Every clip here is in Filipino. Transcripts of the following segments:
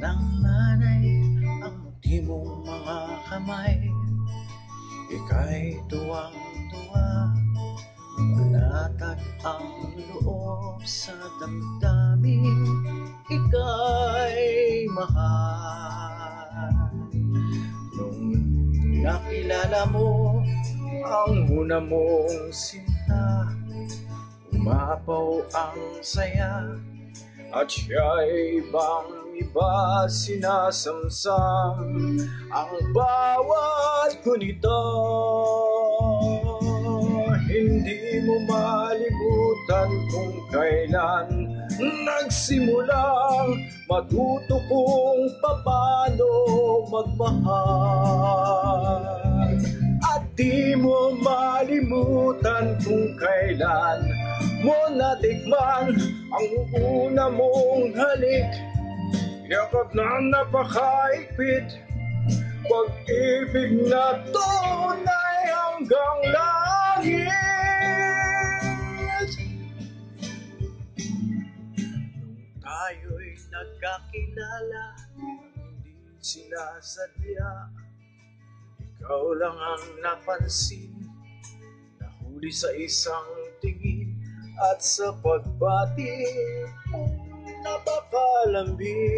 ng nanay ang muti mong mga kamay. Ika'y tuwang-tuwa, panatag ang loob sa damdamin. Ika'y mahal. Nung nakilala mo ang una mong sinta, umapaw ang saya at siya'y ibang iba sinasamsam ang bawat gunita. Hindi mo malimutan kung kailan nagsimulang matuto kung paano magmahal. At di mo malimutan kung kailan mo natikman ang una mong halik. Yakap na napakaigpit, pag-ibig na tunay hanggang langit. Nung tayo'y nagkakilala, hindi sinasadya, ikaw lang ang napansin, nahuli sa isang tingin, at sa pagbati napakalambing.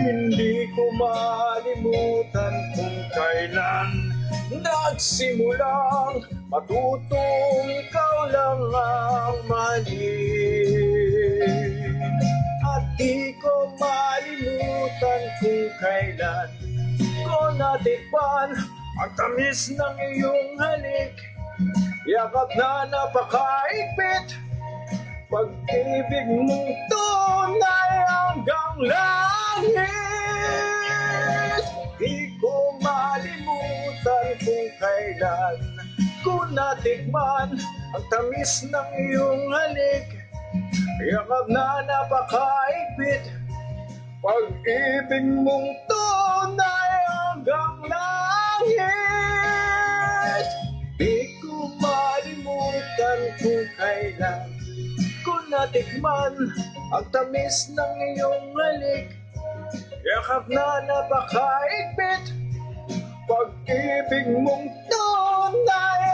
Hindi ko malimutan kung kailan nagsimulang matutong ikaw lang ang mahalin. At di ko malimutan kung kailan ko natikman ang tamis ng iyong halik. Yakap na napakaigpit, pag-ibig mong tunay hanggang langit. Di ko malimutan kung kailan ko natikman ang tamis ng iyong halik. Yakap na napakaigpit, pag-ibig mong tunay hanggang langit. Di ko malimutan kung kailan ko natikman ang tamis ng iyong halik. Yakap na napakaigpit, pag-ibig mong tunay